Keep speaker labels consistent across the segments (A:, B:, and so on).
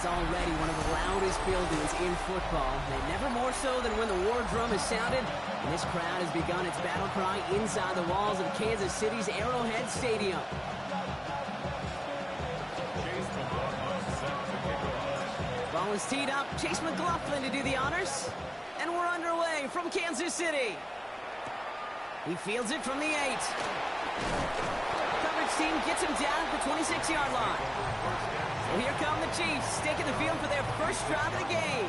A: is already one of the loudest buildings in football, and never more so than when the war drum is sounded, and this crowd has begun its battle cry inside the walls of Kansas City's Arrowhead Stadium. Ball is teed up. Chase McLaughlin to do the honors, and we're underway from Kansas City. He fields it from the 8. Coverage team gets him down at the 26-yard line. So here come the Chiefs, taking the field for their first drive of the game.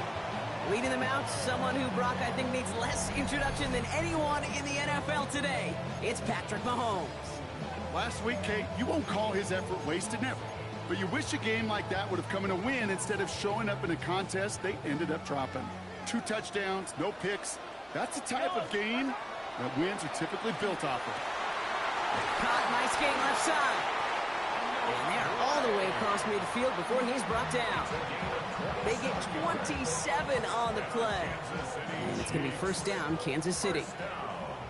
A: Leading them out, someone who, Brock, I think needs less introduction than anyone in the NFL today. It's Patrick Mahomes.
B: Last week, Kate, you won't call his effort wasted, never. But you wish a game like that would have come in a win instead of showing up in a contest they ended up dropping. 2 touchdowns, no picks. That's the type of game that wins are typically built off of.
A: Caught, nice game left side. And they're all the way across midfield before he's brought down. They get 27 on the play. And it's going to be first down, Kansas City.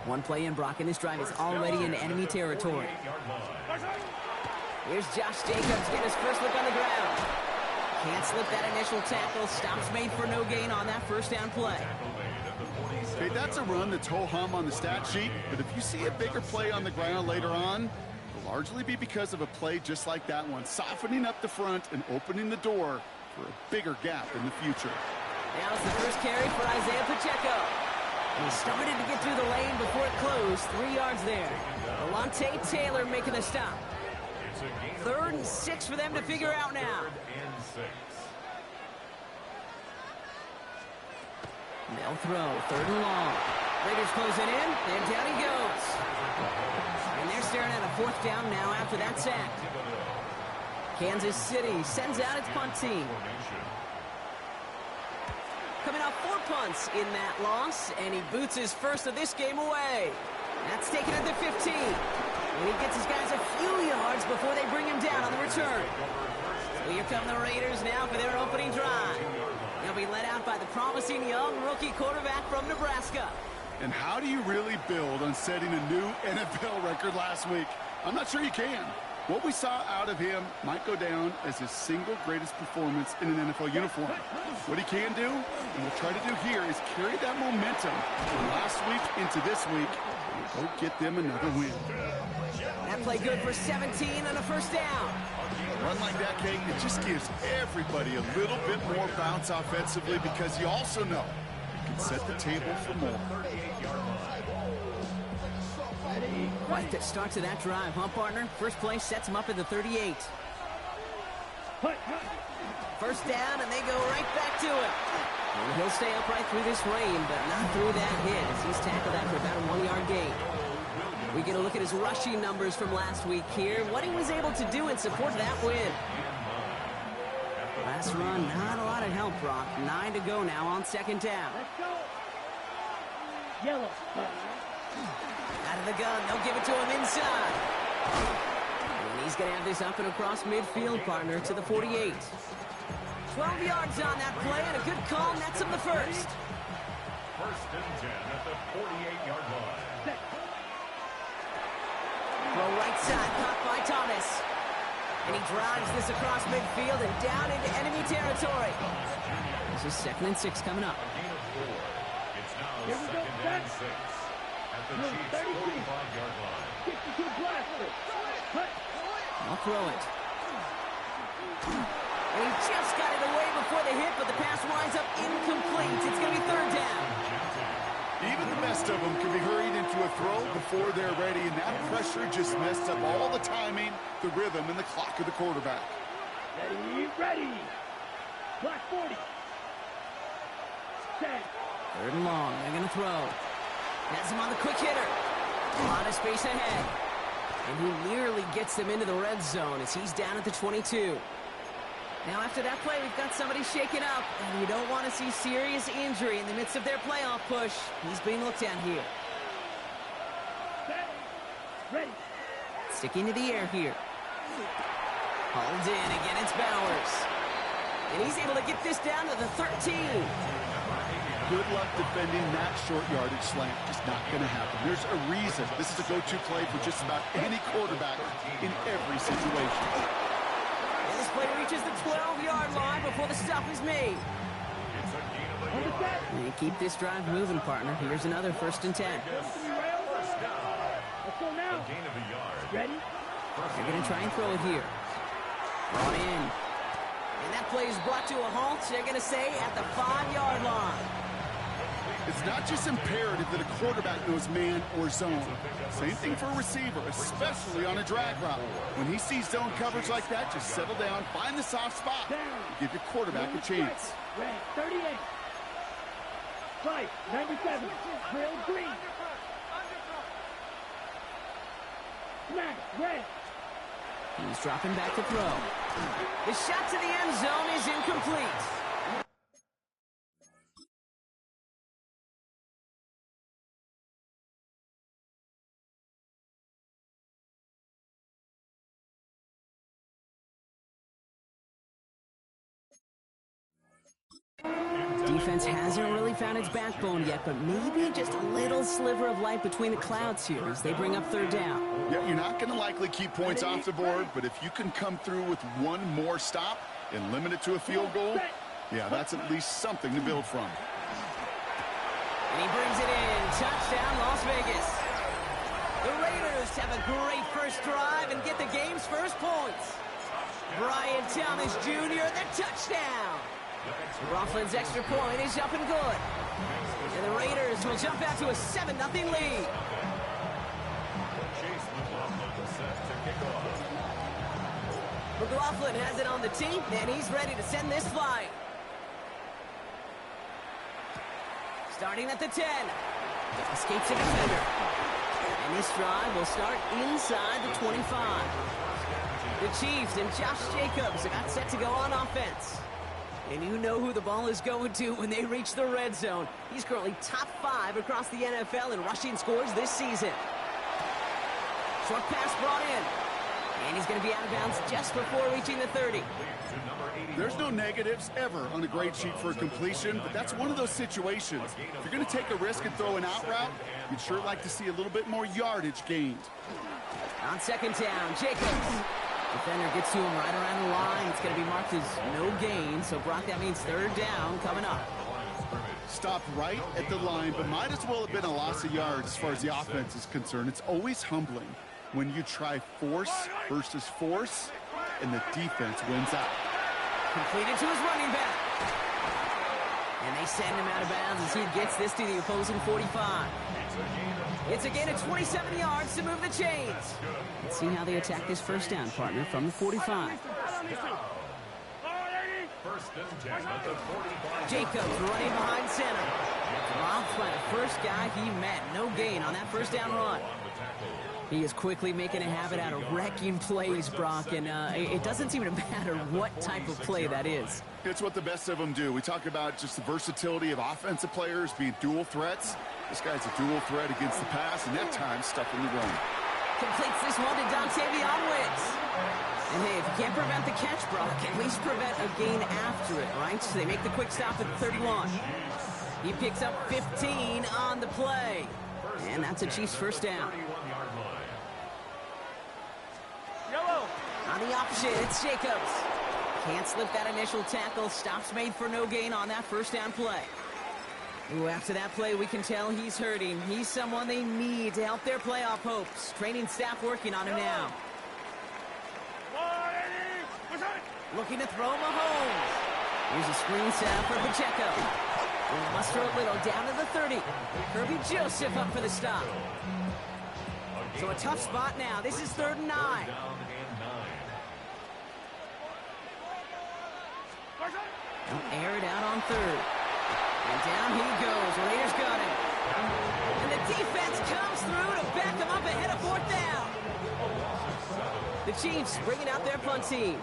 A: One play in, Brock, and this drive is already in enemy territory. Here's Josh Jacobs getting his first look on the ground. Can't slip that initial tackle. Stops made for no gain on that first down play.
B: Okay, that's a run that's ho-hum on the stat sheet, but if you see a bigger play on the ground later on, it'll largely be because of a play just like that one, softening up the front and opening the door for a bigger gap in the future.
A: Now it's the first carry for Isaiah Pacheco. He started to get through the lane before it closed. 3 yards there. Alontae Taylor making the stop. 3rd and 6 for them to figure out now. They'll throw. 3rd and long. Raiders close it in, and down he goes. And they're staring at a 4th down now after that sack. Kansas City sends out its punt team. Coming off 4 punts in that loss, and he boots his first of this game away. That's taken at the 15. And he gets his guys a few yards before they bring him down on the return. So here come the Raiders now for their opening drive. They'll be led out by the promising young rookie quarterback from Nebraska.
B: And how do you really build on setting a new NFL record last week? I'm not sure you can. What we saw out of him might go down as his single greatest performance in an NFL uniform. What he can do, and we'll try to do here, is carry that momentum from last week into this week and go get them another win.
A: That play good for 17 and a first down.
B: A run like that, Kate, it just gives everybody a little bit more bounce offensively because you also know you can set the table for more.
A: Quite the start to that drive, huh, partner? First play sets him up at the 38. First down, and they go right back to it. And he'll stay upright through this rain, but not through that hit as he's tackled after about a 1-yard gain. We get a look at his rushing numbers from last week here, what he was able to do in support of that win. Last run, not a lot of help, Brock. 9 to go now on 2nd down.
C: Let's go. Yellow.
A: Out of the gun, they'll give it to him inside. And he's going to have this up and across midfield, partner, to the 48. 12 yards on that play, and a good call nets him the first.
D: First and 10 at the 48-yard line.
A: Throw right side, caught by Thomas. And he drives this across midfield and down into enemy territory. This is 2nd and 6 coming up.
D: It's now
C: Here we go,
D: 2nd and 6 at the Chiefs' 45-yard line.
C: 62 blaster. Cut.
A: I'll throw it. And he just got it away before the hit, but the pass winds up incomplete. It's going to be 3rd down.
B: Even the best of them can be hurried into a throw before they're ready, and that pressure just messed up all the timing, the rhythm, and the clock of the quarterback.
C: Ready, ready. Black 40. Set.
A: 3rd and long. They're going to throw. Has him on the quick hitter. A lot of space ahead. And he nearly gets them into the red zone as he's down at the 22. Now after that play, we've got somebody shaken up, and you don't want to see serious injury in the midst of their playoff push. He's being looked at here.
C: Set. Ready.
A: Sticking to the air here. Hauled in. Again, it's Bowers. And he's able to get this down to the 13.
B: Good luck defending that short yardage slant. Just not going to happen. There's a reason this is a go-to play for just about any quarterback in every situation.
A: This play reaches the 12-yard line before the stop is made.
D: It's a gain of a
C: On the
D: yard.
C: set.
A: And keep this drive moving, partner. Here's another 1st and 10.
D: First down.
C: Let's go now.
D: A gain of a yard.
C: Ready?
A: They're going to try and throw it here. Brought in. And that play is brought to a halt, they're going to say, at the 5-yard line.
B: It's not just imperative that a quarterback knows man or zone. Same thing for a receiver, especially on a drag route. When he sees zone coverage like that, just settle down, find the soft spot, and give your quarterback a chance.
C: Red, 38. Fight, 97. Drill green. Smack, red.
A: He's dropping back to throw. The shot to the end zone is incomplete. Defense hasn't really found its backbone yet, but maybe just a little sliver of light between the clouds here as they bring up 3rd down.
B: Yeah, you're not going to likely keep points off the board, but if you can come through with one more stop and limit it to a field goal, yeah, that's at least something to build from.
A: And he brings it in. Touchdown, Las Vegas. The Raiders have a great first drive and get the game's first points. Brian Thomas Jr., the touchdown. Coughlin's extra point is up and good. And the Raiders will jump out to a 7-0 lead.
D: Chase McLaughlin set to kick off.
A: McLaughlin has it on the tee, and he's ready to send this flight. Starting at the 10. Escapes a defender. And this drive will start inside the 25. The Chiefs and Josh Jacobs are got set to go on offense. And you know who the ball is going to when they reach the red zone. He's currently top 5 across the NFL in rushing scores this season. Short pass brought in. And he's going to be out of bounds just before reaching the 30.
B: There's no negatives ever on a grade sheet for a completion, but that's one of those situations. If you're going to take a risk and throw an out route, you'd sure like to see a little bit more yardage gained.
A: On 2nd down, Jacobs. Defender gets to him right around the line. It's going to be marked as no gain, so Brock, that means 3rd down coming up.
B: Stopped right at the line, but might as well have been a loss of yards as far as the offense is concerned. It's always humbling when you try force versus force, and the defense wins out.
A: Completed to his running back. And they send him out of bounds as he gets this to the opposing 45. It's a gain of 27 yards to move the chains. Let's see how they attack this 1st down, partner, from the 45.
D: First and 10 at the 45.
A: Jacobs running behind center. Dropped by the first guy he met. No gain on that 1st down run. He is quickly making a habit out of wrecking plays, Brock, and it doesn't seem to matter what type of play that is.
B: It's what the best of them do. We talk about just the versatility of offensive players being dual threats. This guy's a dual threat against the pass, and that time stuff in the run.
A: Completes this one to Dontavion Wicks. And hey, if you can't prevent the catch, Brock, at least prevent a gain after it, right? So they make the quick stop at 31. He picks up 15 on the play. And that's a Chiefs 1st down. On the option, it's Jacobs. Can't slip that initial tackle. Stops made for no gain on that 1st down play. Ooh, after that play, we can tell he's hurting. He's someone they need to help their playoff hopes. Training staff working on him now. Looking to throw Mahomes. Here's a screen set up for Pacheco. We'll muster a little down to the 30. Kirby Joseph up for the stop. So a tough spot now. This is 3rd and 9. They'll air it out on 3rd. And down he goes. Raiders got him. And the defense comes through to back him up ahead of 4th down. The Chiefs bringing out their punt team.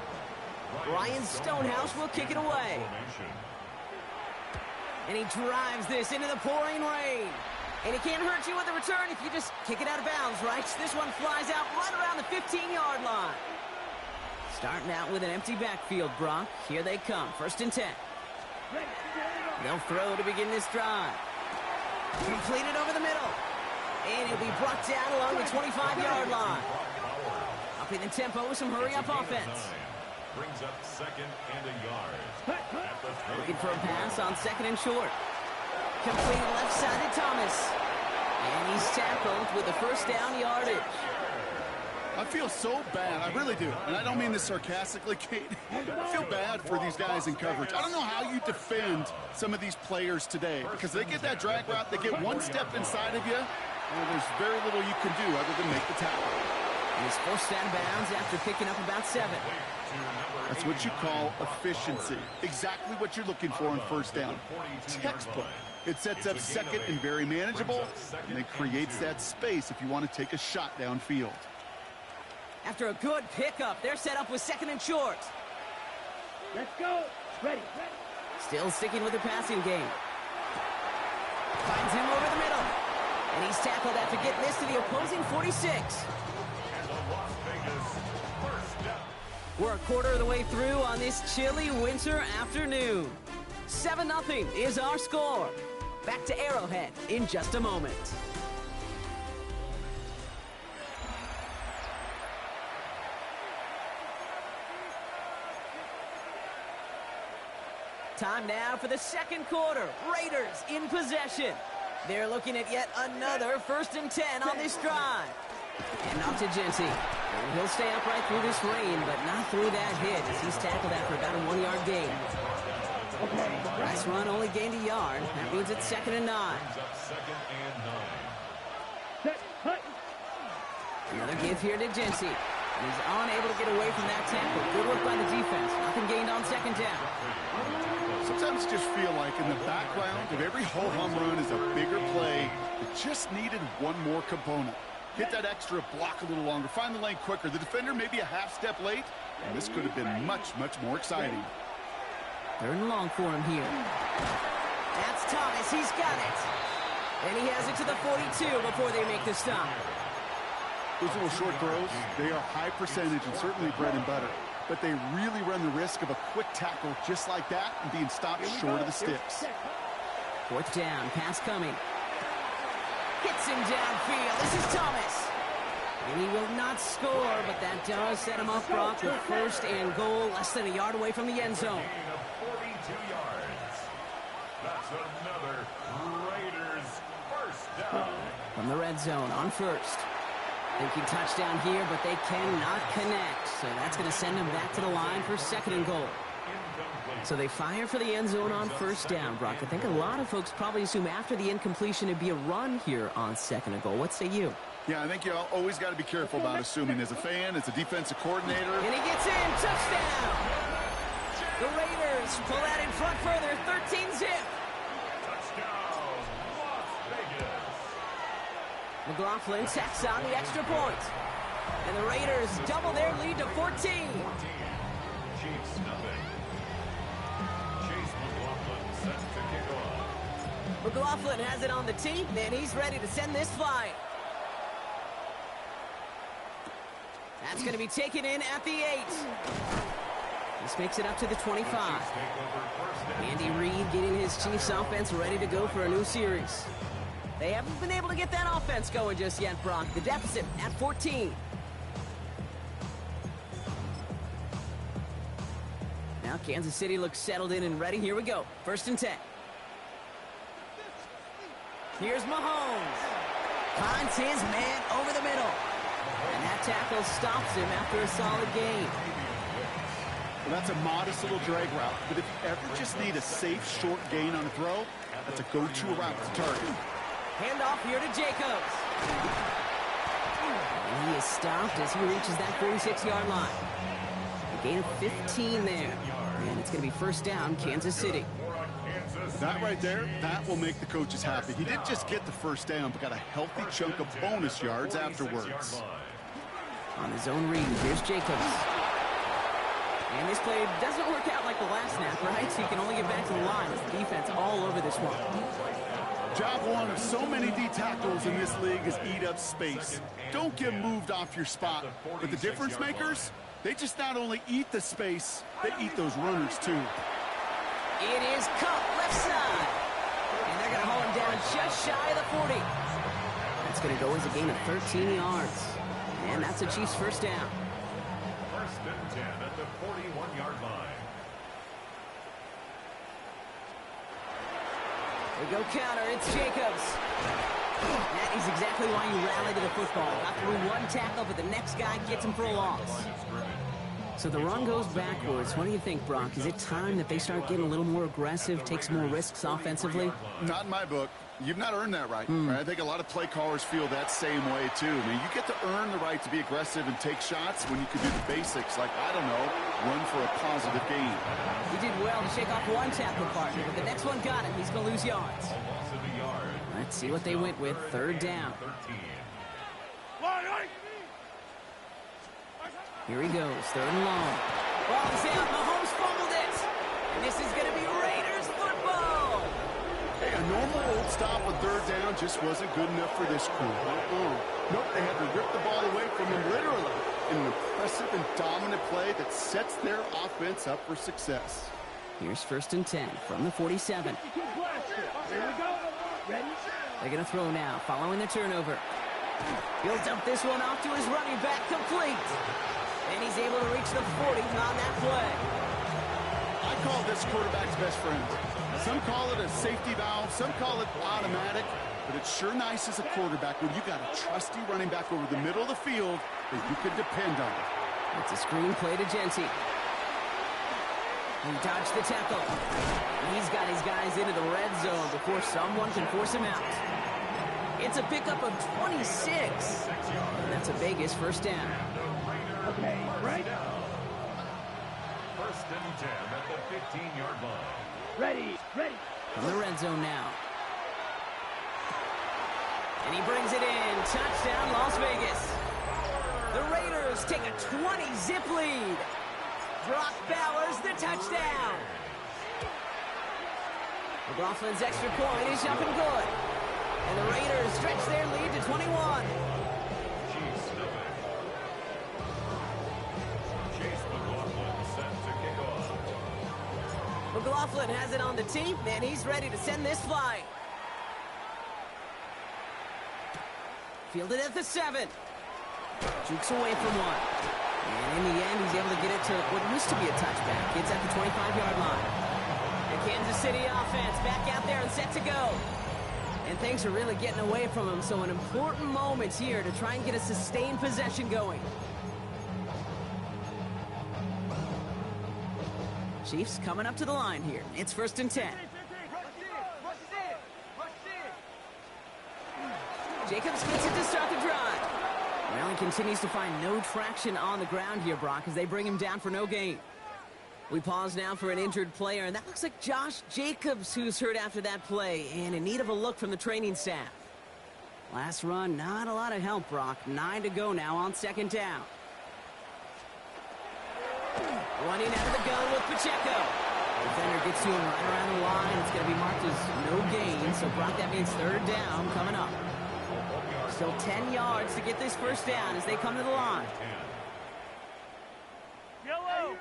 A: Ryan Stonehouse will kick it away. And he drives this into the pouring rain. And it can't hurt you with the return if you just kick it out of bounds, right? This one flies out right around the 15-yard line. Starting out with an empty backfield, Brock. Here they come. 1st and 10. They'll throw to begin this drive. Completed over the middle. And it'll be brought down along the 25-yard line. Upping the tempo with some hurry-up offense.
D: brings up 2nd and a yard. At the
A: Looking for a pass on 2nd and short. Complete left side to Thomas. And he's tackled with the first down yardage.
B: I feel so bad. I really do. And I don't mean this sarcastically, Kate. I feel bad for these guys in coverage. I don't know how you defend some of these players today because they get that drag route, they get one step inside of you, and there's very little you can do other than make the tackle.
A: He's forced out of bounds after picking up about 7.
B: That's what you call efficiency. Exactly what you're looking for on first down. Textbook. It sets up 2nd and very manageable, and it creates that space if you want to take a shot downfield.
A: After a good pickup, they're set up with 2nd and short.
C: Let's go. Ready.
A: Still sticking with the passing game. Finds him over the middle. And he's tackled after getting this to the opposing 46. We're a quarter of the way through on this chilly winter afternoon. 7-0 is our score. Back to Arrowhead in just a moment. Time now for the second quarter. Raiders in possession. They're looking at yet another 1st and 10 on this drive. And off to Jency. And he'll stay upright through this rain, but not through that hit as he's tackled after about a 1-yard gain. Nice run, only gained a yard. That means it's 2nd and 9. Another give here to Jency. He's unable to get away from that tackle. Good work by the defense. Nothing gained on 2nd down.
B: Sometimes just feel like in the background of every ho-hum run is a bigger play that just needed one more component. Hit that extra block a little longer. Find the lane quicker. The defender may be a half step late, and this could have been much, much more exciting.
A: 3rd and long for him here. That's Thomas. He's got it. And he has it to the 42 before they make the stop.
B: Those little short throws, they are high percentage and certainly bread and butter. But they really run the risk of a quick tackle just like that and being stopped short of the sticks.
A: 4th down. Pass coming. Hits him downfield. This is Thomas. And he will not score, but that does set him up, Brock, with 1st and goal, less than a yard away from the end zone.
D: 42 yards. That's another Raiders 1st down.
A: From the red zone on 1st. Thinking touchdown here, but they cannot connect. So that's going to send them back to the line for 2nd and goal. So they fire for the end zone on 1st down, Brock. I think a lot of folks probably assume after the incompletion it'd be a run here on 2nd and goal. What say you?
B: Yeah, I think you always got to be careful about assuming as a fan, as a defensive coordinator.
A: And he gets in. Touchdown! The Raiders pull that in front further. 13-zip.
D: Touchdown, Las Vegas.
A: McLaughlin tacks on the extra point. And the Raiders double their lead to 14.
D: Chiefs nothing. Chase McLaughlin set to kick off.
A: McLaughlin has it on the tee, and he's ready to send this flying. That's going to be taken in at the 8. This makes it up to the 25. Andy Reid getting his Chiefs offense ready to go for a new series. They haven't been able to get that offense going just yet, Brock. The deficit at 14. Now Kansas City looks settled in and ready. Here we go. 1st and 10. Here's Mahomes. Finds his man over the middle. And that tackle stops him after a solid gain.
B: Well, that's a modest little drag route, but if you ever just need a safe, short gain on a throw, that's a go-to route to target.
A: Handoff here to Jacobs. And he is stopped as he reaches that 46-yard line. A gain of 15 there. And it's going to be 1st down, Kansas City.
B: That right there, that will make the coaches happy. He didn't just get the 1st down, but got a healthy chunk of bonus yards afterwards.
A: On his own read, here's Jacobs. And this play doesn't work out like the last snap, right? So you can only get back to the line. It's the defense all over this one.
B: Job one of so many D tackles in this league is eat up space. Don't get moved off your spot. But the difference makers, they just not only eat the space, they eat those runners too.
A: It is Cup left side. And they're going to hold him down just shy of the 40. That's going to go as a gain of 13 yards. And that's the Chiefs' 1st down.
D: 1st and 10 at the 41-yard line.
A: They go counter. It's Jacobs. That is exactly why you rally to the football. Got through one tackle, but the next guy gets him for a loss. So the run goes backwards. What do you think, Brock? Is it time that they start getting a little more aggressive, take some more risks offensively?
B: Not in my book. You've not earned that right. I think a lot of play callers feel that same way, too. I mean, you get to earn the right to be aggressive and take shots when you can do the basics, like, I don't know, run for a positive gain.
A: He did well to shake off one tackle partner, but the next one got him. He's going to lose yards. Let's see what they went with. Third down. Here he goes, third and long. Ball's out, Mahomes fumbled it. And this is going to be Raiders football.
B: Hey, a normal old stop on third down just wasn't good enough for this crew. Nope, they had to rip the ball away from him literally in an impressive and dominant play that sets their offense up for success.
A: Here's first and 10 from the 47.
C: Here we go. Ready?
A: They're going to throw now, following the turnover. He'll dump this one off to his running back, complete. And he's able to reach the 40 on that play.
B: I call this quarterback's best friend. Some call it a safety valve, some call it automatic, but it's sure nice as a quarterback when you got a trusty running back over the middle of the field that you can depend on.
A: It's a screen play to Genty. He dodged the tackle. He's got his guys into the red zone before someone can force him out. It's a pickup of 26. And that's a Vegas first down.
C: Okay, right?
D: First and 10 at the 15-yard line.
C: Ready.
A: From the red zone now. And he brings it in. Touchdown, Las Vegas. The Raiders take a 20-zip lead. Brock Bowers, the touchdown. McLaughlin's extra point is up and good. And the Raiders stretch their lead to 21. McLaughlin has it on the tee, and he's ready to send this flying. Fielded at the 7. Jukes away from one. And in the end, he's able to get it to what used to be a touchback. It's at the 25-yard line. The Kansas City offense back out there and set to go. And things are really getting away from him, so an important moment here to try and get a sustained possession going. Chiefs coming up to the line here. It's first and 10. Jacobs gets it to start the drive. Well, he continues to find no traction on the ground here, Brock, as they bring him down for no gain. We pause now for an injured player, and that looks like Josh Jacobs, who's hurt after that play, and in need of a look from the training staff. Last run, not a lot of help, Brock. 9 to go now on second down. Running out of the gun with Pacheco. Defender gets to him right around the line. It's going to be marked as no gain, so Brock, that means third down coming up. Still 10 yards to get this first down as they come to the line.
C: Yellow.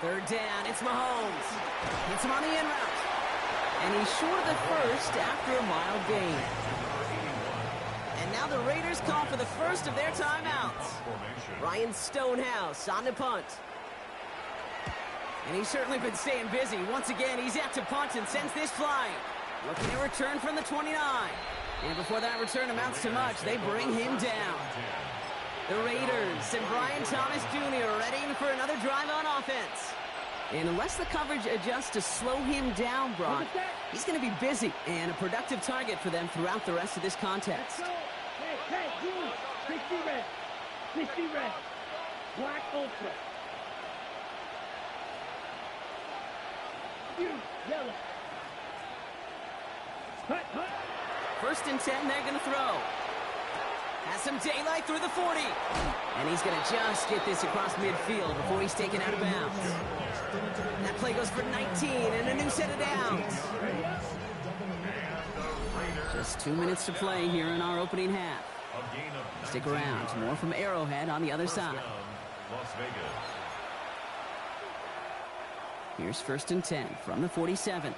A: Third down, it's Mahomes. Hits him on the in route. And he's short of the first after a mild gain. And now the Raiders call for the first of their timeouts. Ryan Stonehouse on the punt. And he's certainly been staying busy. Once again, he's out to punt and sends this flying. Looking to return from the 29. And before that return amounts to much, they bring him down. The Raiders and Brian Thomas Jr. ready for another drive on offense. And unless the coverage adjusts to slow him down, Brock, he's going to be busy and a productive target for them throughout the rest of this contest.
C: Hey, Jules, 60 red. 60 red. Black ultra. You, yellow. Hut.
A: First and 10, they're going to throw. Has some daylight through the 40. And he's going to just get this across midfield before he's taken out of bounds. That play goes for 19 and a new set of downs. Just 2 minutes to play here in our opening half. Stick around. More from Arrowhead on the other side. Here's first and 10 from the 47.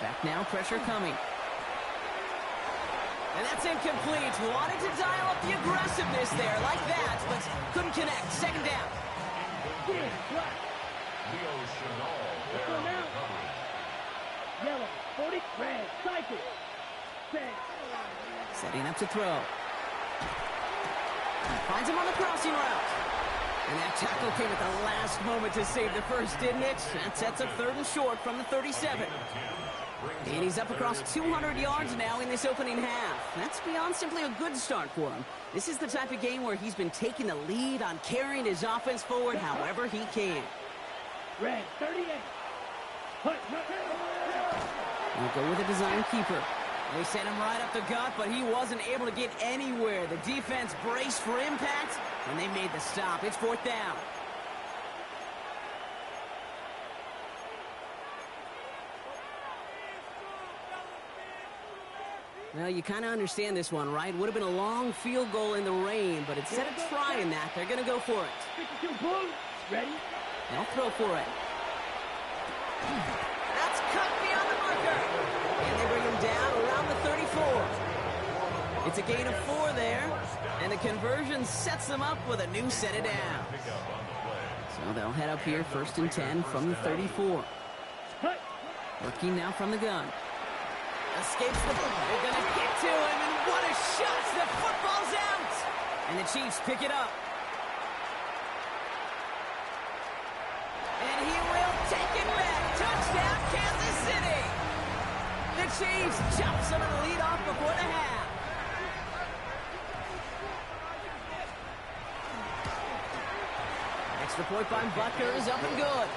A: Back now, pressure coming. And that's incomplete. Wanted to dial up the aggressiveness there like that, but couldn't connect. Second down.
D: Leo Chenal there on the recovery.
C: Yellow, 40, red, cycle.
A: Setting up to throw. Finds him on the crossing route. And that tackle came at the last moment to save the first, didn't it? That sets up 3rd and short from the 37. And he's up across 200 yards now in this opening half. That's beyond simply a good start for him. This is the type of game where he's been taking the lead on carrying his offense forward however he can.
C: Red, 38.
A: We'll go with a design keeper. They sent him right up the gut, but he wasn't able to get anywhere. The defense braced for impact, and they made the stop. It's 4th down. Well, you kind of understand this one, right? Would have been a long field goal in the rain, but instead of trying that, they're going to go for it.
C: 52 Bulls. Ready?
A: They'll throw for it. That's cut beyond the marker. And they bring him down around the 34. It's a gain of 4 there, and the conversion sets them up with a new set of downs. So they'll head up here 1st and 10 from the 34. Working now from the gun. Escapes the ball. They're going to get to him, and what a shot! The football's out! And the Chiefs pick it up. And he will take it back. Touchdown, Kansas City! The Chiefs chop some of the lead off before the half. Extra point by Butker is up and good.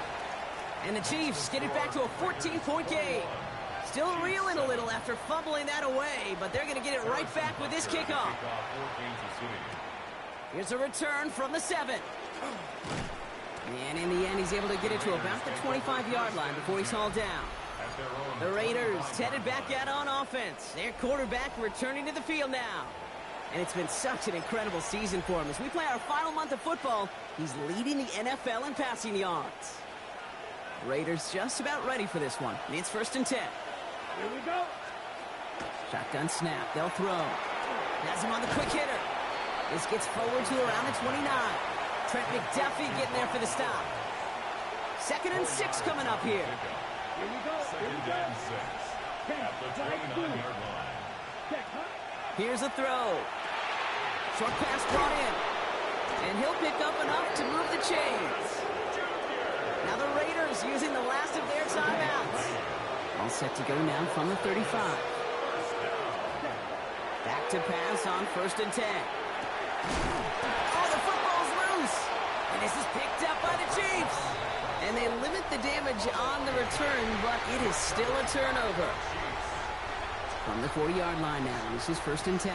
A: And the Chiefs get it back to a 14-point game. Still reeling a little after fumbling that away, but they're going to get it right back with this kickoff. Here's a return from the 7. And in the end, he's able to get it to about the 25-yard line before he's hauled down. The Raiders headed back out on offense. Their quarterback returning to the field now. And it's been such an incredible season for him. As we play our final month of football, he's leading the NFL in passing yards. Raiders just about ready for this one. It's 1st and 10.
C: Here we go.
A: Shotgun snap. They'll throw. Has him on the quick hitter. This gets forward to around the 29. Trent McDuffie getting there for the stop. 2nd and 6 coming up here.
C: Here we go.
D: Second and 6 at the 29-yard line.
A: Here's a throw. Short pass brought in. And he'll pick up enough to move the chains. Now the Raiders using the last of their timeouts. All set to go now from the 35. Back to pass on 1st and 10. Oh, the football's loose. And this is picked up by the Chiefs. And they limit the damage on the return, but it is still a turnover. From the 40-yard line now, this is 1st and 10.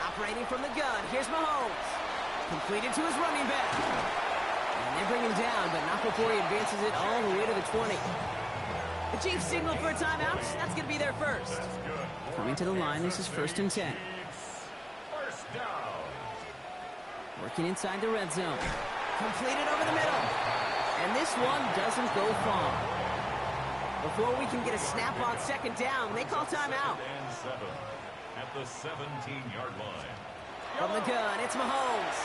A: Operating from the gun, here's Mahomes. Completed to his running back. And they bring him down, but not before he advances it all the way to the 20. The Chiefs signal for a timeout. That's going to be their first. Coming to the line, this is 1st and 10.
D: First down.
A: Working inside the red zone. Completed over the middle. And this one doesn't go far. Before we can get a snap on 2nd down, they call timeout.
D: And 7 at the 17-yard line.
A: From the gun, it's Mahomes.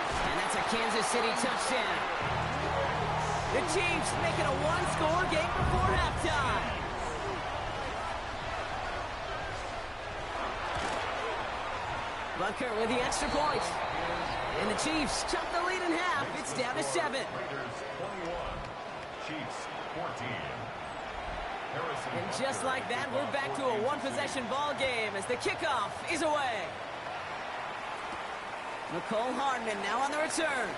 A: And that's a Kansas City touchdown. The Chiefs make it a one-score game before halftime. Butker with the extra point. And the Chiefs chop the lead in half. It's down to 7.
D: Raiders 21, Chiefs 14.
A: And just like that, we're back to a one-possession ball game as the kickoff is away. Mecole Hardman now on the return.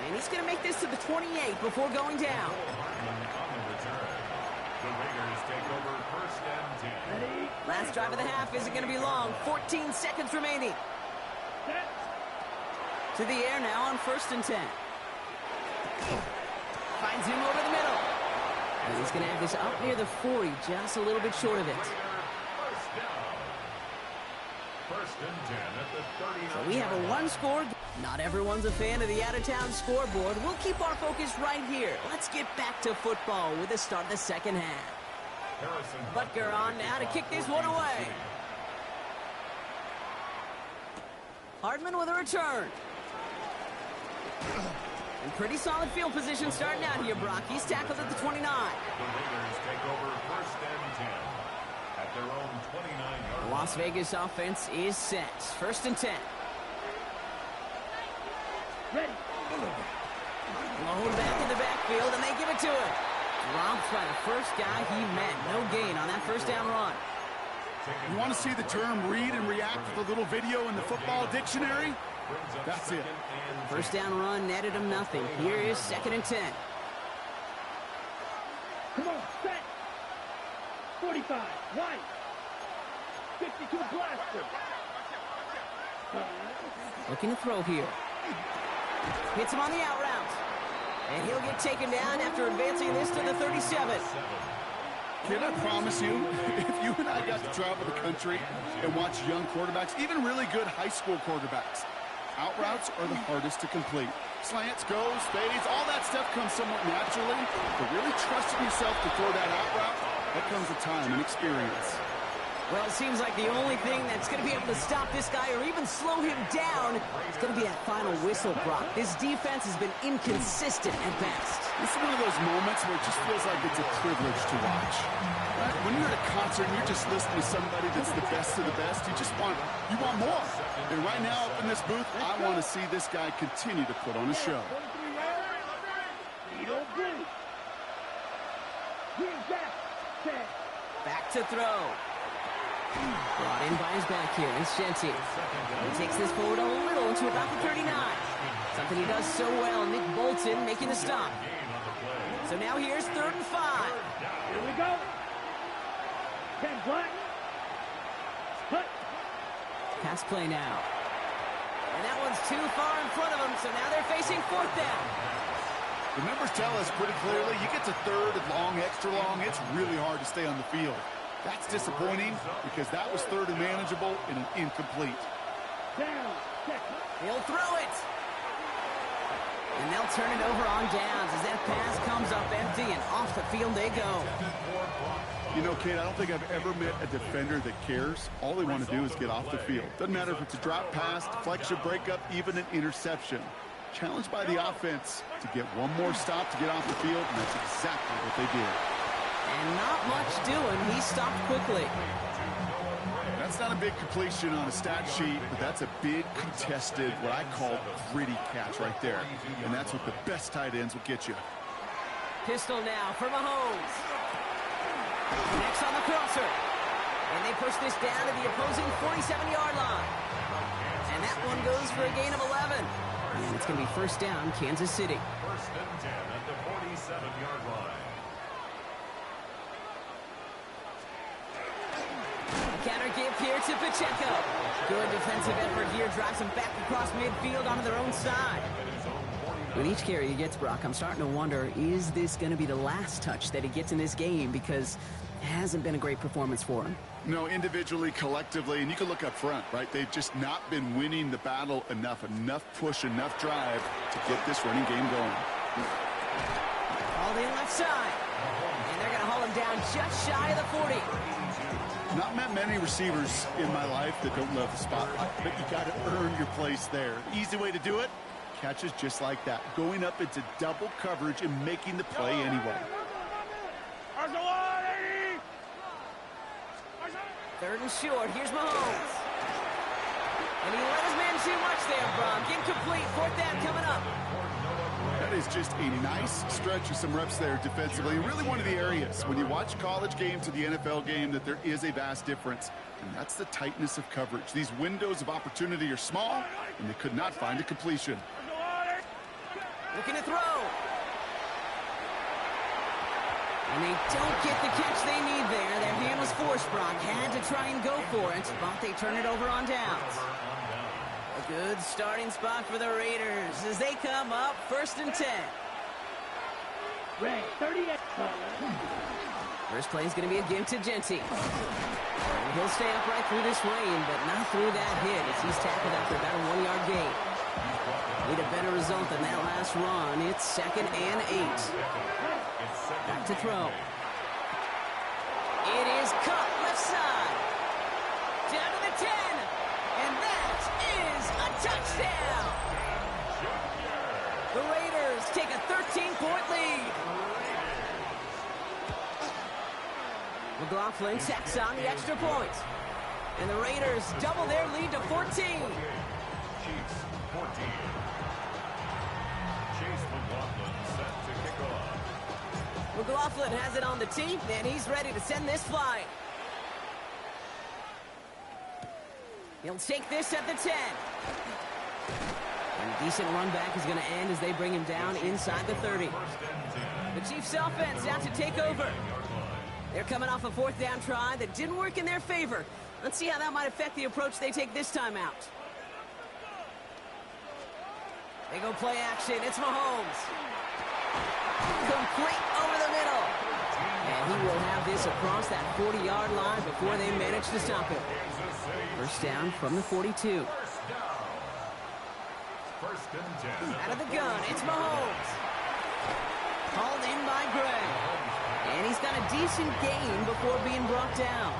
A: And he's going to make this to the 28 before going down.
D: The Raiders take over 1st and 10.
A: Last drive of the half isn't going to be long. 14 seconds remaining. To the air now on 1st and 10. Finds him over the middle. And he's going to have this up near the 40, just a little bit short of it.
D: First down. 1st and 10 at the 30.
A: So we have a one-score Not everyone's a fan of the out-of-town scoreboard. We'll keep our focus right here. Let's get back to football with the start of the second half. Butker on now to kick this one away. Hardman with a return. And pretty solid field position starting out here, Brock. He's tackled at the 29.
D: The Raiders take over 1st and 10 at their own 29-yard line.
A: Las Vegas offense is set. 1st and 10.
C: Ready.
A: Blown back in the backfield, and they give it to him. Dropped by the first guy he met. No gain on that first down run.
B: You want to see the term read and react with a little video in the football dictionary? That's it.
A: First down run netted him nothing. Here is 2nd and 10.
C: Come on, set. 45, right. 52 blaster.
A: Looking to throw here. Hits him on the out route. And he'll get taken down after advancing this to the 37.
B: Kid, I promise you, if you and I got to travel the country and watch young quarterbacks, even really good high school quarterbacks, out routes are the hardest to complete. Slants, goes, fades, all that stuff comes somewhat naturally, but really trusting yourself to throw that out route, that comes with time and experience.
A: Well, it seems like the only thing that's going to be able to stop this guy or even slow him down is going to be that final whistle, Brock. This defense has been inconsistent at best.
B: This is one of those moments where it just feels like it's a privilege to watch. Right? When you're at a concert and you're just listening to somebody that's the best of the best, you want more. And right now up in this booth, I want to see this guy continue to put on a show.
A: Back to throw. Brought in by his back here. It's Jeanty. He takes this forward a little into about the 39. Something he does so well. Nick Bolton making the stop. So now here's 3rd and 5.
C: Here we go. 10 black. Cut.
A: Pass play now. And that one's too far in front of him, so now they're facing 4th down.
B: The numbers tell us pretty clearly, you get to 3rd and long, extra long, it's really hard to stay on the field. That's disappointing because that was 3rd and manageable and an incomplete.
C: Down.
A: He'll throw it. And they'll turn it over on downs as that pass comes up empty and off the field they go.
B: You know, Kate, I don't think I've ever met a defender that cares. All they want to do is get off the field. Doesn't matter if it's a drop pass, deflection, breakup, even an interception. Challenged by the offense to get one more stop to get off the field, and that's exactly what they did.
A: And not much doing. He stopped quickly.
B: That's not a big completion on a stat sheet, but that's a big contested, what I call gritty catch right there. And that's what the best tight ends will get you.
A: Pistol now for Mahomes. Next on the crosser. And they push this down to the opposing 47-yard line. And that one goes for a gain of 11. And it's going to be 1st down, Kansas City.
D: 1st and 10 at the 47-yard line.
A: Counter give here to Pacheco. Good defensive effort here. Drives him back across midfield onto their own side. With each carry he gets, Brock, I'm starting to wonder, is this going to be the last touch that he gets in this game? Because it hasn't been a great performance for him.
B: No, individually, collectively, and you can look up front, right? They've just not been winning the battle enough push, enough drive to get this running game going.
A: All in left side. And they're going to haul him down just shy of the 40.
B: Not met many receivers in my life that don't love the spotlight, but you got to earn your place there. Easy way to do it, catches just like that, going up into double coverage and making the play anyway.
A: 3rd and short. Here's Mahomes. And he let his man too much there, Brock. Incomplete. 4th down coming up.
B: That is just a nice stretch of some reps there defensively. Really one of the areas when you watch college game to the NFL game that there is a vast difference. And that's the tightness of coverage. These windows of opportunity are small, and they could not find a completion.
A: Looking to throw. And they don't get the catch they need there. Their hand was forced, Brock. Had to try and go for it, but they turn it over on downs. A good starting spot for the Raiders as they come up 1st and 10.
C: Red, 38.
A: First play is going to be a give to Jeanty. He'll stay upright through this rain, but not through that hit as he's tackled after about a 1-yard gain. Need a better result than that last run. It's 2nd and 8. Back to throw. It is cut left side. Down to the 10. And that is a touchdown. The Raiders take a 13-point lead. McLaughlin tacks on the extra point. And the Raiders double their lead to 14.
D: Chiefs 14. Chase McLaughlin set to kick off.
A: McLaughlin has it on the tee, and he's ready to send this flight. He'll take this at the 10. And a decent run back is going to end as they bring him down inside the 30. The Chiefs offense out to take over. They're coming off a 4th down try that didn't work in their favor. Let's see how that might affect the approach they take this time out. They go play action. It's Mahomes. Complete over the middle. And he will have this across that 40-yard line before they manage to stop him. First down from the 42.
D: First and 10.
A: Out of the gun, it's Mahomes. Hauled in by Gray. And he's got a decent gain before being brought down.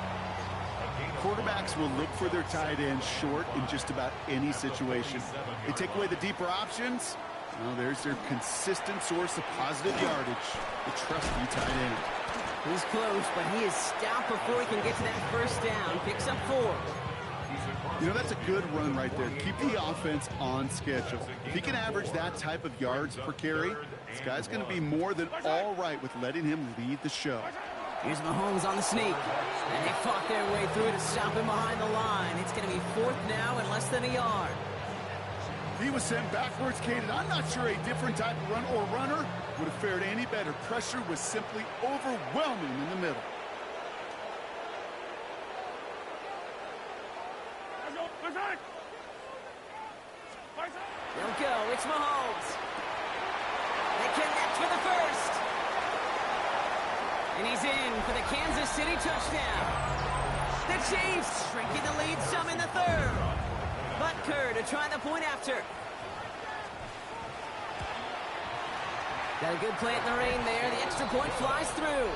B: Quarterbacks will look for their tight end short in just about any situation. They take away the deeper options. Well, there's their consistent source of positive yardage, the trusty tight end.
A: He's close, but he is stopped before he can get to that first down. Picks up 4.
B: You know, that's a good run right there. Keep the offense on schedule. If he can average that type of yards per carry, this guy's going to be more than all right with letting him lead the show.
A: Here's Mahomes on the sneak. And they fought their way through to stop him behind the line. It's going to be 4th now and less than a yard.
B: He was sent backwards, Kate, and I'm not sure a different type of run or runner would have fared any better. Pressure was simply overwhelming in the middle.
A: They'll go. It's Mahomes. They connect for the first. And he's in for the Kansas City touchdown. The Chiefs shrinking the lead some in the 3rd. Butker to try the point after. Got a good play in the rain there. The extra point flies through.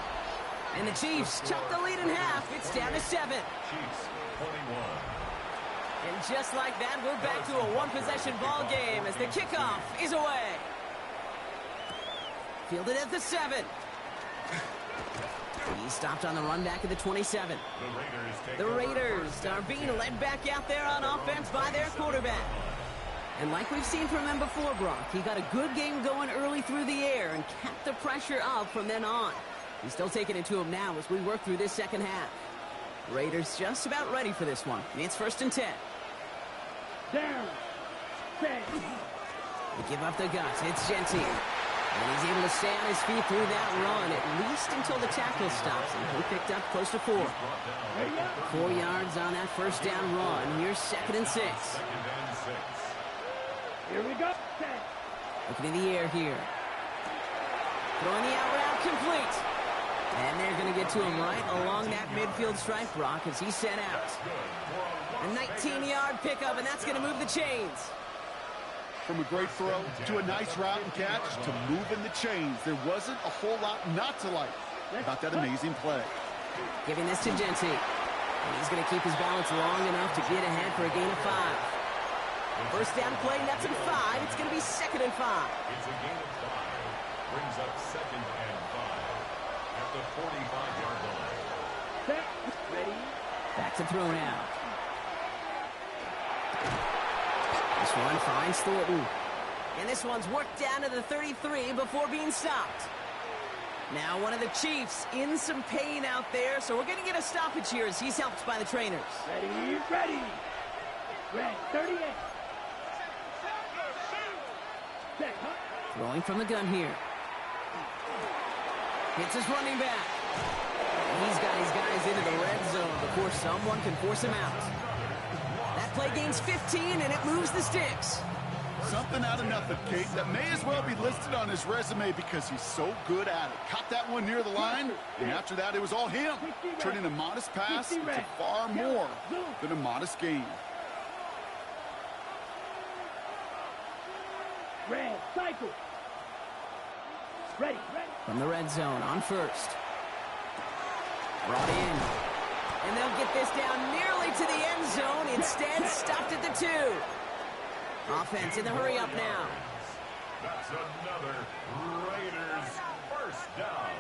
A: And the Chiefs chop the lead in half. It's down to 7.
D: Chiefs 21.
A: And just like that, we're back to a one-possession ball game as the kickoff is away. Fielded at the 7. He stopped on the run back at the 27. The Raiders are being led back out there on offense by their quarterback. And like we've seen from him before, Brock, he got a good game going early through the air and kept the pressure up from then on. He's still taking it to him now as we work through this second half. Raiders just about ready for this one. It's 1st and 10.
C: Down. 10.
A: They give up the guts. It's Gentile. And he's able to stay on his feet through that run, at least until the tackle stops him. He picked up close to 4. 4 yards on that first down run. Here's 2nd and 6.
C: Here we go. 10.
A: Looking in the air here. Throwing the out route complete. And they're going to get to him right along that midfield stripe, Brock, as he's set out. A 19-yard pickup, and that's going to move the chains.
B: From a great throw to a nice route and catch to moving the chains, there wasn't a whole lot not to like about that amazing play.
A: Giving this to Gentile. And he's going to keep his balance long enough to get ahead for a gain of 5. First down play, nets him 5. It's going to be 2nd and 5.
D: It's a gain of 5. Brings up 2nd and 5 at the 45-yard line.
C: Set. Ready.
A: Back to throw now. This one finds Thornton. And this one's worked down to the 33 before being stopped. Now one of the Chiefs in some pain out there, so we're going to get a stoppage here as he's helped by the trainers.
C: Ready. Ready. Red. 38. Set.
A: Throwing from the gun here. Hits his running back. And he's got his guys into the red zone before someone can force him out. That play gains 15, and it moves the sticks.
B: Something out of nothing, Kate, that may as well be listed on his resume because he's so good at it. Caught that one near the line, and after that, it was all him. Turning a modest pass into far more than a modest gain.
C: Michael. Ready.
A: From the red zone on first. Brought in. And they'll get this down nearly to the end zone. Instead, stopped at the 2. Offense in the hurry up now.
D: That's another Raiders first down.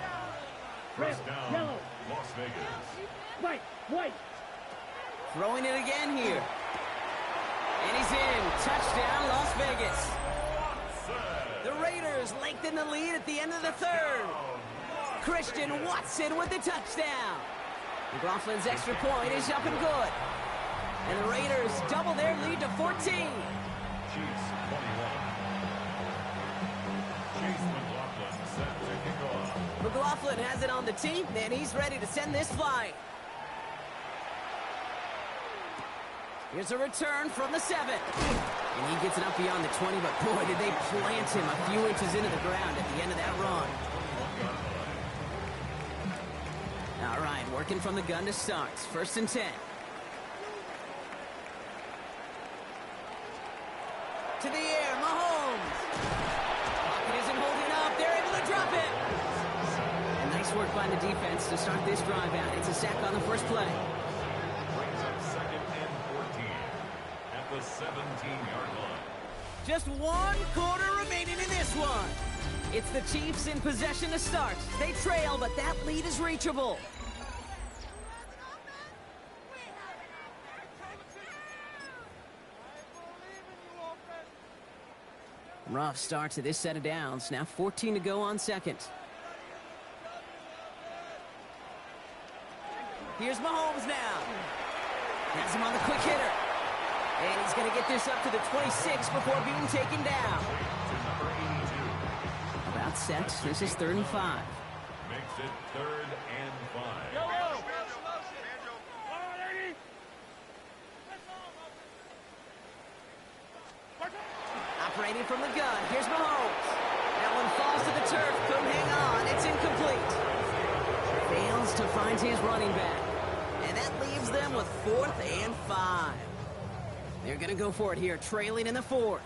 C: Red,
D: First down,
C: yellow.
D: Las Vegas.
C: White.
A: Throwing it again here. And he's in. Touchdown, Las Vegas. The Raiders lengthen the lead at the end of the 3rd. Christian Watson with the touchdown. McLaughlin's extra point is up and good. And the Raiders double their lead to 14.
D: Chiefs 21. Chase McLaughlin set to kick off.
A: McLaughlin has it on the tee, and he's ready to send this flying. Here's a return from the 7. And he gets it up beyond the 20, but boy, did they plant him a few inches into the ground at the end of that run. All right, working from the gun to start. 1st and 10. To the air, Mahomes. Pocket isn't holding up. They're able to drop it. And nice work by the defense to start this drive out. It's a sack on the first play.
D: Brings up 2nd and 14 at the 17-yard line.
A: Just 1 quarter remaining in this one. It's the Chiefs in possession to start. They trail, but that lead is reachable. Rough start to this set of downs. Now 14 to go on 2nd. Here's Mahomes now. Has him on the quick hitter. And he's going to get this up to the 26 before being taken down.
D: To number 82.
A: About set. This is 3rd and 5.
D: Makes it 3rd and 5.
A: Operating from the gun. Here's Mahomes. That one falls to the turf. Couldn't hang on. It's incomplete. Fails to find his running back. And that leaves them with 4th and 5. They're going to go for it here, trailing in the 4th.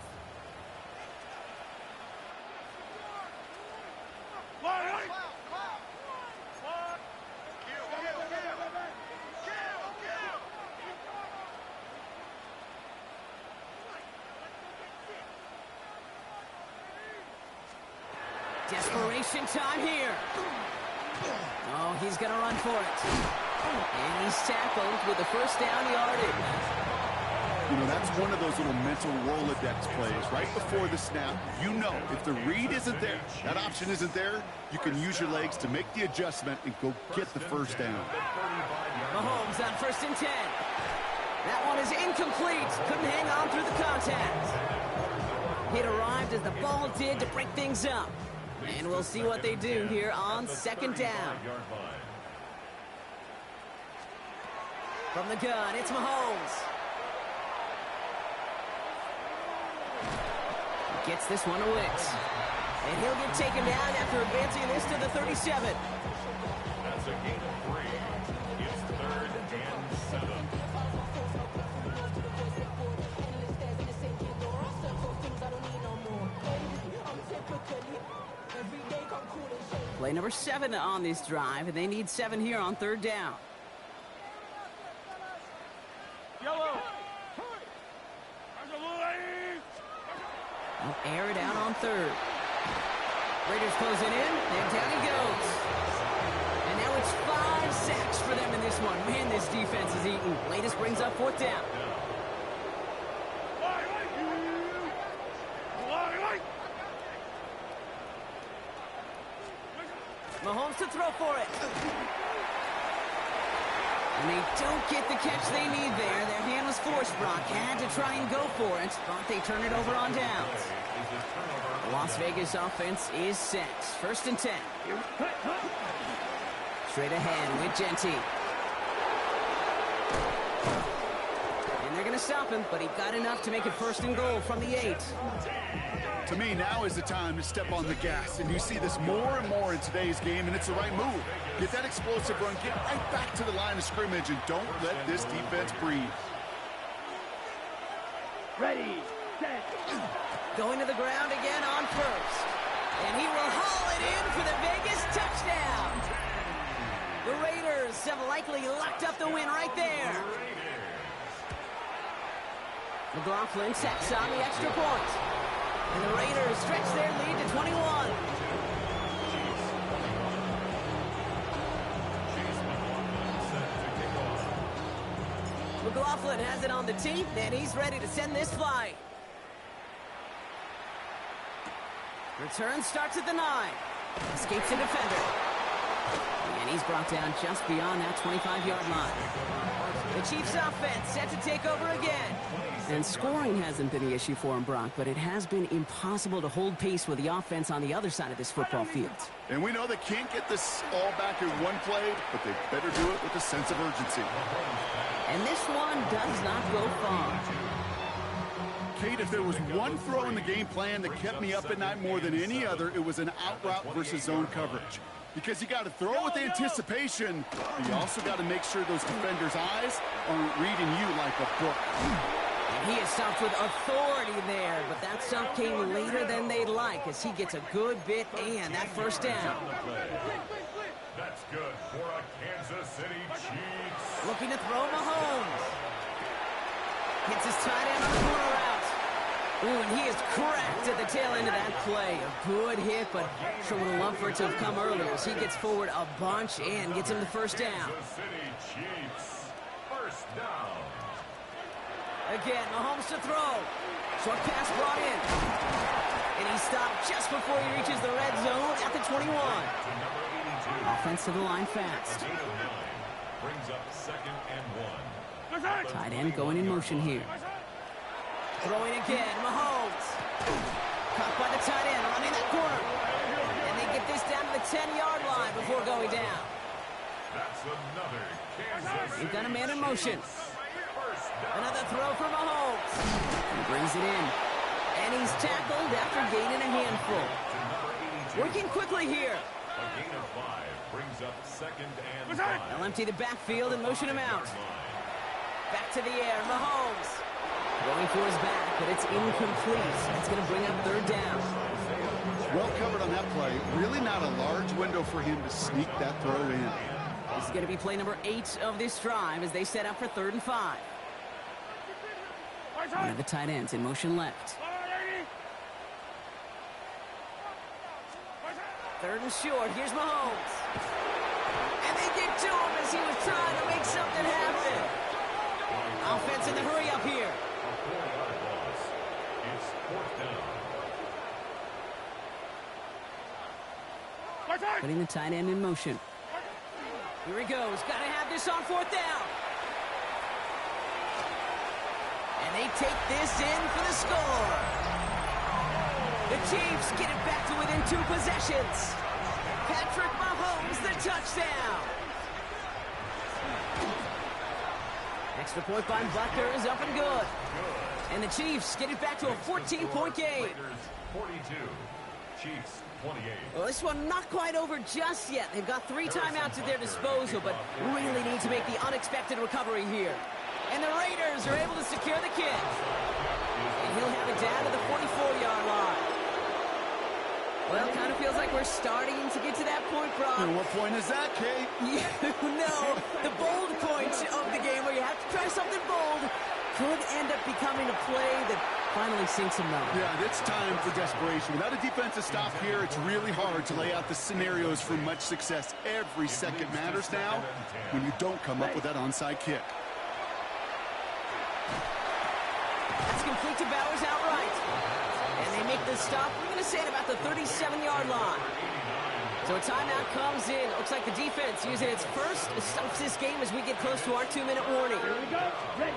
A: Desperation time here. Oh, he's going to run for it. And he's tackled with the first down yardage.
B: You know, that's one of those little mental Rolodex plays. Right before the snap, you know if the read isn't there, that option isn't there, you can use your legs to make the adjustment and go get the first down.
A: Mahomes on 1st and 10. That one is incomplete. Couldn't hang on through the contact. It arrived as the ball did to break things up. And we'll see what they do here on 2nd down. From the gun, it's Mahomes. Gets this one to Wicks. And he'll get taken down after advancing this to the 37.
D: That's a gain of 3. It's 3rd and 7.
A: Play number 7 on this drive, and they need 7 here on 3rd down. They'll air it out on 3rd. Raiders closing in, and down he goes. And now it's 5 sacks for them in this one. Man, this defense is eating. Latest brings up 4th down. Mahomes to throw for it. And they don't get the catch they need there. Their hand was forced, Brock. Had to try and go for it, but they turn it over on downs. The Las Vegas offense is set. 1st and 10. Straight ahead with Genty. And they're going to stop him, but he got enough to make it 1st and goal from the 8.
B: To me, now is the time to step on the gas, and you see this more and more in today's game, and it's the right move. Get that explosive run, get right back to the line of scrimmage, and don't let this defense breathe.
C: Ready. Set.
A: Going to the ground again on first. And he will haul it in for the Vegas touchdown. The Raiders have likely locked up the win right there. McLaughlin sets on the extra point. And the Raiders stretch their lead to 21. McLaughlin has it on the tee, and he's ready to send this flight. Return starts at the 9. Escapes a defender. And he's brought down just beyond that 25-yard line. The Chiefs offense set to take over again. And scoring hasn't been the issue for him, Brock, but it has been impossible to hold pace with the offense on the other side of this football field.
B: And we know they can't get this all back in one play, but they better do it with a sense of urgency.
A: And this one does not go far.
B: Kate, if there was one throw in the game plan that kept me up at night more than any other, it was an out route versus zone coverage. Because you got to throw with anticipation, but you also got to make sure those defenders' eyes aren't reading you like a book.
A: And he is stopped with authority there, but that stop came later than they'd like as he gets a good bit and that first down.
D: That's good for a Kansas City Chiefs.
A: Looking to throw Mahomes. Hits his tight end on the corner route. Ooh, and he is cracked at the tail end of that play. A good hit, but sure would have loved for it to have come earlier as he gets forward a bunch and gets him the first down.
D: Kansas City Chiefs, first down.
A: Again, Mahomes to throw. Short pass brought in. And he stopped just before he reaches the red zone at the 21. Offense to the line fast.
D: Brings up 2nd and 1.
A: Tight end going in motion here. Throwing again, Mahomes. Caught by the tight end, running that corner. And they get this down to the 10-yard line before going down.
D: That's another Kansas City.
A: He's got a man in motion.
D: First down.
A: Another throw for Mahomes. He brings it in. And he's tackled after gaining a handful. Working quickly here.
D: A gain of 5 brings up 2nd and 5.
A: They'll empty the backfield and motion him out. Back to the air, Mahomes. Going for his back, but it's incomplete. It's going to bring up 3rd down.
B: Well covered on that play. Really not a large window for him to sneak that throw in.
A: This is going to be play number 8 of this drive as they set up for 3rd and 5. One of the tight ends in motion left. 3rd and short. Here's Mahomes. And they get to him as he was trying to make something happen. Offense in the hurry up here.
D: A 4-yard loss. It's 4th down.
A: Putting the tight end in motion. Here he goes. Got to have this on 4th down. And they take this in for the score. The Chiefs get it back to within 2 possessions. Patrick Mahomes, the touchdown. Extra point by Butker is up and good. And the Chiefs get it back to a 14-point game.
D: Raiders 42. Chiefs 28.
A: Well, this one not quite over just yet. They've got 3 timeouts at their disposal, but really need to make the unexpected recovery here. And the Raiders are able to secure the kick. And he'll have it down to the 44-yard line. Well, it kind of feels like we're starting to get to that point, Brock.
B: And what point is that, Kate?
A: You know, the bold point of the game where you have to try something bold could end up becoming a play that finally sinks him down.
B: Yeah, it's time for desperation. Without a defensive stop here, it's really hard to lay out the scenarios for much success. Every second matters now when you don't come up with that onside kick.
A: That's complete to Bowers outright. And they make the stop, we're going to say at about the 37-yard line. So a timeout comes in. Looks like the defense using its first stops this game as we get close to our 2-minute warning.
C: Here we go. Ready.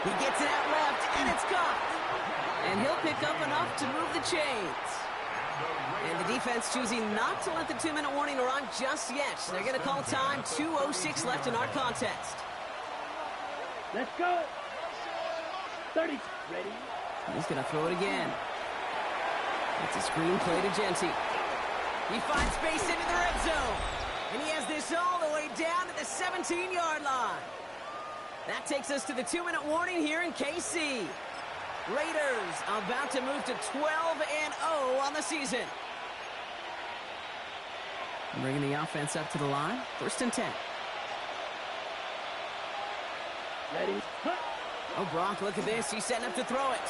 A: He gets it out left, and it's caught. And he'll pick up enough to move the chains. And the defense choosing not to let the 2-minute warning run just yet. They're going to call time. 2:06 left in our contest.
C: Let's go. 30. Ready.
A: He's going to throw it again. It's a screen play to Genty. He finds space into the red zone. And he has this all the way down to the 17-yard line. That takes us to the 2-minute warning here in KC. Raiders about to move to 12-0 on the season. Bringing the offense up to the line. 1st and 10.
C: Ready? Hut.
A: Oh, Brock, look at this. He's setting up to throw it.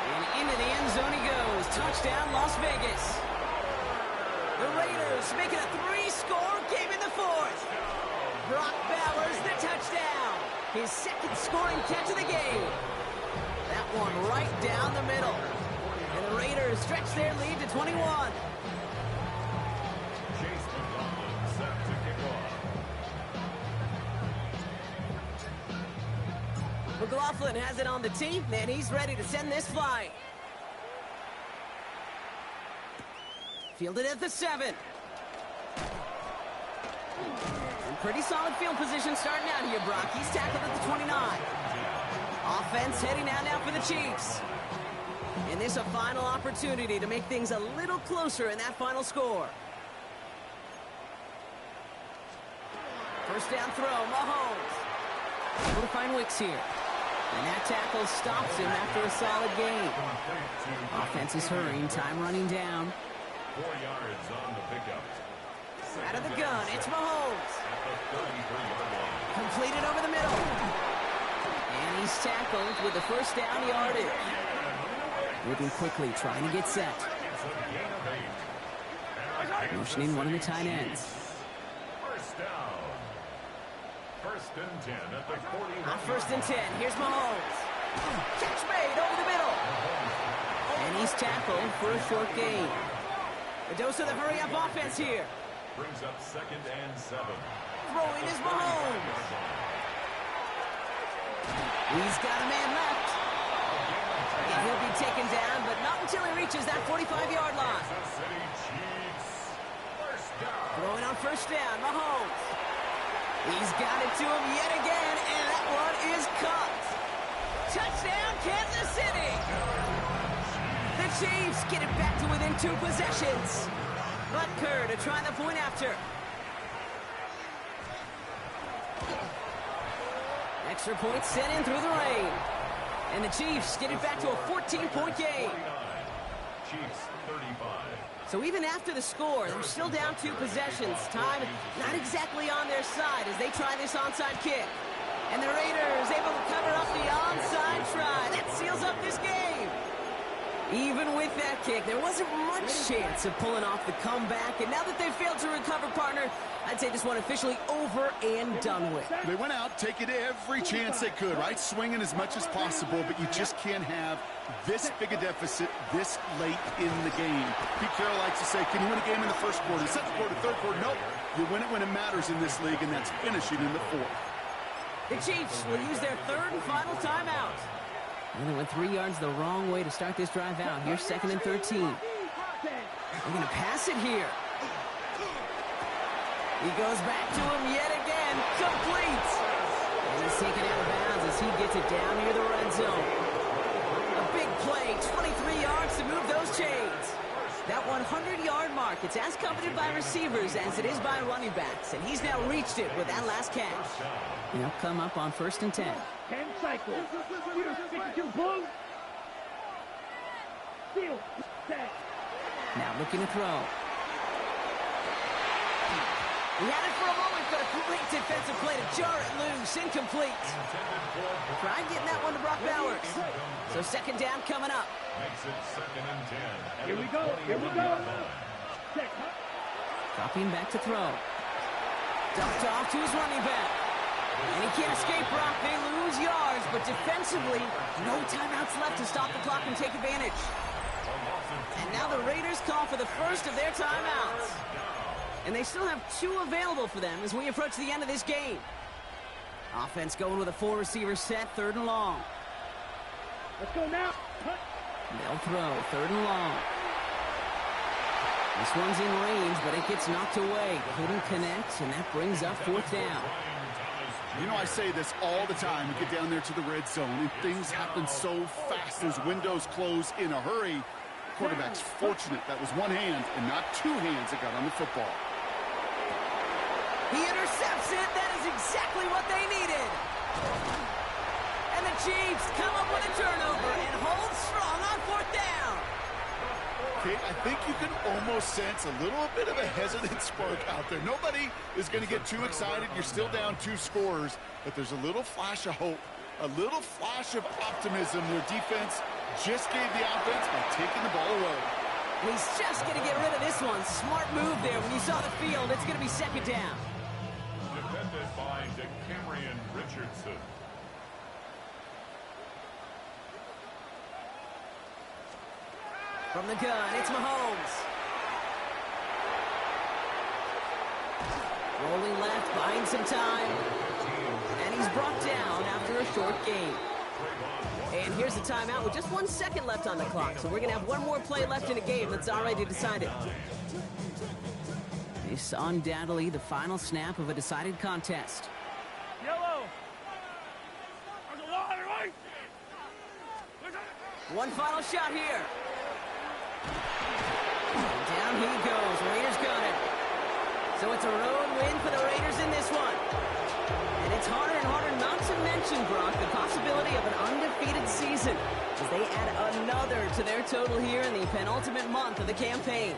A: And into the end zone he goes. Touchdown, Las Vegas. The Raiders making a 3-score game in the 4th. Brock Bowers, the touchdown. His 2nd scoring catch of the game. That one right down the middle. And the Raiders stretch their lead to 21.
D: Chase McLaughlin set to kick off.
A: McLaughlin has it on the tee, and he's ready to send this flying. Fielded at the 7. And pretty solid field position starting out here, Brock. He's tackled at the 29. Offense heading out now for the Chiefs. And this a final opportunity to make things a little closer in that final score. 1st down throw, Mahomes. Able to find Wicks here. And that tackle stops him after a solid gain. Offense is hurrying, time running down.
D: 4 yards on the pickup.
A: Out of the gun, it's Mahomes.
D: At the 33-yard line.
A: Completed over the middle. And he's tackled with the 1st down yardage. Moving quickly, trying to get set.
D: It's a gain of 8.
A: Motioning one of the tight ends.
D: 1st down. 1st and 10 at the 41.
A: On 1st and 10, here's Mahomes. Catch made over the middle. And he's tackled for a short gain. A dose of the hurry-up offense here.
D: Brings up 2nd and 7.
A: Throwing is Mahomes. He's got a man left. And he'll be taken down, but not until he reaches that 45-yard line.
D: Kansas City Chiefs. 1st down.
A: Throwing on 1st down, Mahomes. He's got it to him yet again, and that one is caught. Touchdown, Kansas City. The Chiefs get it back to within 2 possessions. Butker to try the point after. Extra point sent in through the rain. And the Chiefs get it back to a 14-point game.
D: 49. Chiefs 35.
A: So even after the score, they're still down 2 possessions. Time not exactly on their side as they try this onside kick. And the Raiders able to cover up the onside try. That seals up this game. Even with that kick, there wasn't much chance of pulling off the comeback. And now that they've failed to recover, partner, I'd say this one officially over and done with.
B: They went out taking every chance they could, right? Swinging as much as possible, but you just can't have this big a deficit this late in the game. Pete Carroll likes to say, can you win a game in the 1st quarter, 2nd quarter, 3rd quarter? Nope. You win it when it matters in this league, and that's finishing in the 4th.
A: The Chiefs will use their 3rd and final timeout. And they went 3 yards the wrong way to start this drive out. Here's 2nd and 13. They're going to pass it here. He goes back to him yet again. Complete. And he's taken out of bounds as he gets it down near the red zone. A big play, 23 yards to move those chains. That 100-yard mark, it's as coveted by receivers as it is by running backs. And he's now reached it with that last catch. And he'll come up on 1st and 10.
C: 10 cycles. Here's 52 blows. Steal. Set.
A: Now looking to throw. He had it for a moment, but a great defensive play to jar it loose. Incomplete. Tried getting that one to Brock Bowers. So 2nd down coming up.
D: Makes it 2nd and 10.
C: Here we go. Here we go. Check.
A: Dropping back to throw. Dumped off to his running back. And he can't escape, Brock. They lose yards, but defensively, no timeouts left to stop the clock and take advantage. And now the Raiders call for the first of their timeouts. And they still have 2 available for them as we approach the end of this game. Offense going with a 4-receiver set, 3rd and long.
C: Let's go now. Cut.
A: They'll throw, 3rd and long. This one's in range, but it gets knocked away. Couldn't connect, and that brings up 4th down.
B: You know, I say this all the time. You get down there to the red zone, and things happen so fast. Those windows close in a hurry. Quarterback's fortunate that was one hand and not 2 hands that got on the football.
A: He intercepts it. That is exactly what they needed. And the Chiefs come up with a turnover and hold strong on 4th down.
B: Okay, I think you can almost sense a little bit of a hesitant spark out there. Nobody is going to get too excited. You're still down 2 scores, but there's a little flash of hope, a little flash of optimism. Their defense just gave the offense by taking the ball away.
A: He's just going to get rid of this one. Smart move there. When you saw the field, it's going to be 2nd down.
D: Defended by DeCamerion Richardson.
A: From the gun, it's Mahomes. Rolling left, buying some time. And he's brought down after a short gain. And here's a timeout with just 1 second left on the clock. So we're going to have one more play left in a game that's already decided. This undoubtedly the final snap of a decided contest.
C: Yellow. There's a lot, right?
A: One final shot here. And down he goes. Raiders got it. So it's a road win for the Raiders in this one. And it's harder and harder not to mention, Brock, the possibility of an undefeated season as they add another to their total here in the penultimate month of the campaign.